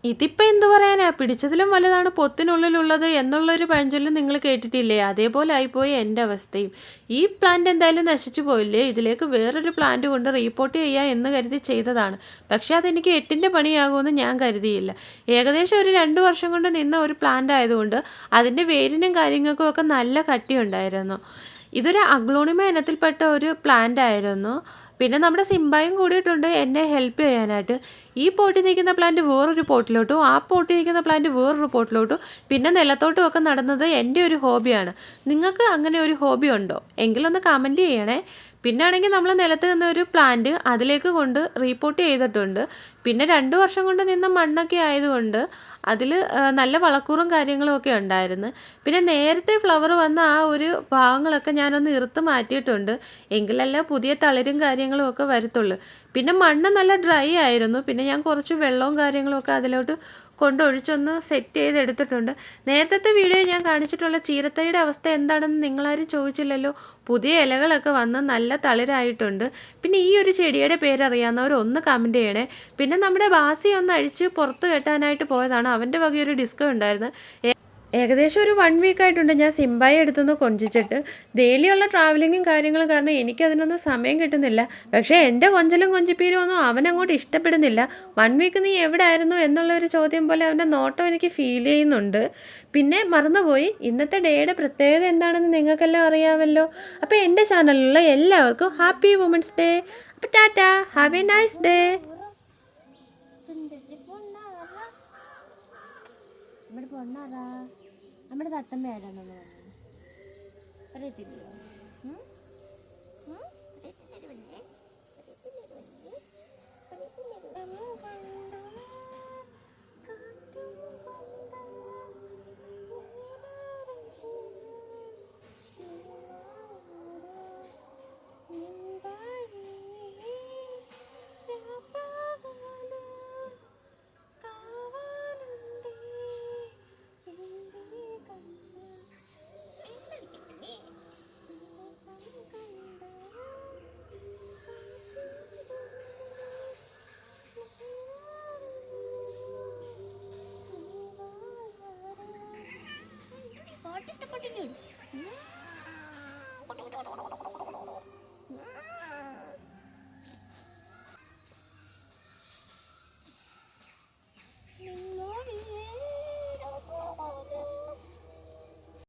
ഇതിപ്പോൾ എന്ത് പറയാനാ, പിടിച്ചതിലും വലുതാണ് പൊത്തിനുള്ളിലുള്ളത് എന്നുള്ളൊരു പഴഞ്ചൊല്ല് നിങ്ങൾ കേട്ടിട്ടില്ലേ? അതേപോലെ ആയിപ്പോയി എൻ്റെ അവസ്ഥയും. ഈ പ്ലാന്റ് എന്തായാലും നശിച്ചു പോയില്ലേ, ഇതിലേക്ക് വേറൊരു പ്ലാന്റ് കൊണ്ട് റീപോർട്ട് ചെയ്യുക എന്ന് കരുതി ചെയ്തതാണ്. പക്ഷേ അതെനിക്ക് 8ൻ്റെ പണിയാകുമെന്ന് ഞാൻ കരുതിയില്ല. ഏകദേശം ഒരു 2 വർഷം കൊണ്ട് നിന്ന ഒരു പ്ലാന്റ് ആയതുകൊണ്ട് അതിൻ്റെ വേരിനും കാര്യങ്ങൾക്കും ഒക്കെ നല്ല കട്ടിയുണ്ടായിരുന്നു. ഇതൊരു അഗ്ലോണിമ ഇനത്തിൽപ്പെട്ട ഒരു പ്ലാന്റ് ആയിരുന്നു. പിന്നെ നമ്മുടെ സിംബായും കൂടിയിട്ടുണ്ട് എന്നെ ഹെൽപ്പ് ചെയ്യാനായിട്ട്. ഈ പോട്ടിൽ നിൽക്കുന്ന പ്ലാന്റ് വേറൊരു പോട്ടിലോട്ടും ആ പോട്ടിൽ നിൽക്കുന്ന പ്ലാന്റ് വേറൊരു പോട്ടിലോട്ടും പിന്നെ നിലത്തോട്ടും ഒക്കെ നടന്നത് എൻ്റെ ഒരു ഹോബിയാണ്. നിങ്ങൾക്ക് അങ്ങനെ ഒരു ഹോബി ഉണ്ടോ? എങ്കിലൊന്ന് കമൻറ്റ് ചെയ്യണേ. പിന്നെ ആണെങ്കിൽ നമ്മൾ നിലത്ത് നിന്ന ഒരു പ്ലാന്റ് അതിലേക്ക് കൊണ്ട് റീപോർട്ട് ചെയ്തിട്ടുണ്ട്. പിന്നെ 2 വർഷം കൊണ്ട് നിന്ന മണ്ണൊക്കെ ആയതുകൊണ്ട് അതിൽ നല്ല വളക്കൂറും കാര്യങ്ങളും ഒക്കെ ഉണ്ടായിരുന്നു. പിന്നെ നേരത്തെ ഫ്ലവർ വന്ന ആ ഒരു ഭാഗങ്ങളൊക്കെ ഞാനൊന്ന് ഇറുത്ത് മാറ്റിയിട്ടുണ്ട്. എങ്കിലല്ലേ പുതിയ തളിരും കാര്യങ്ങളും ഒക്കെ വരത്തുള്ളൂ. പിന്നെ മണ്ണ് നല്ല ഡ്രൈ ആയിരുന്നു. പിന്നെ ഞാൻ കുറച്ച് വെള്ളവും കാര്യങ്ങളും ഒക്കെ അതിലോട്ട് കൊണ്ടൊഴിച്ചൊന്ന് സെറ്റ് ചെയ്തെടുത്തിട്ടുണ്ട്. നേരത്തെ വീഡിയോ ഞാൻ കാണിച്ചിട്ടുള്ള ചീരത്തൈയുടെ അവസ്ഥ എന്താണെന്ന് നിങ്ങളാരും ചോദിച്ചില്ലല്ലോ. പുതിയ ഇലകളൊക്കെ വന്ന് നല്ല തളിരായിട്ടുണ്ട്. പിന്നെ ഈ ഒരു ചെടിയുടെ പേരറിയാവുന്നവർ ഒന്ന് കമൻറ്റ് ചെയ്യണേ. പിന്നെ നമ്മുടെ ബാസി ഒന്ന് അഴിച്ച് പുറത്ത് കെട്ടാനായിട്ട് പോയതാണ്. അവൻ്റെ വകയൊരു ഡിസ്കോ ഉണ്ടായിരുന്നു. ഏകദേശം ഒരു 1 വീക്കായിട്ടുണ്ട് ഞാൻ സിംബായി എടുത്തുനിന്ന് കൊഞ്ചിച്ചിട്ട്. ഡെയിലിയുള്ള ട്രാവലിങ്ങും കാര്യങ്ങളും കാരണം എനിക്കതിനൊന്നും സമയം കിട്ടുന്നില്ല. പക്ഷേ എൻ്റെ കൊഞ്ചലും കൊഞ്ചിപ്പീരും ഒന്നും അവനങ്ങോട്ട് ഇഷ്ടപ്പെടുന്നില്ല. 1 വീക്ക് നീ എവിടെ ആയിരുന്നു എന്നുള്ളൊരു ചോദ്യം പോലെ അവൻ്റെ നോട്ടം എനിക്ക് ഫീൽ ചെയ്യുന്നുണ്ട്. പിന്നെ മറന്നുപോയി, ഇന്നത്തെ ഡേയുടെ പ്രത്യേകത എന്താണെന്ന് നിങ്ങൾക്കെല്ലാം അറിയാമല്ലോ. അപ്പോൾ എൻ്റെ ചാനലിലുള്ള എല്ലാവർക്കും ഹാപ്പി വുമൻസ് ഡേ. അപ്പോൾ tata, have a nice day. നമ്മുടെ തത്തമ്മ ആരാണെന്ന് അറിയത്തില്ലയോ?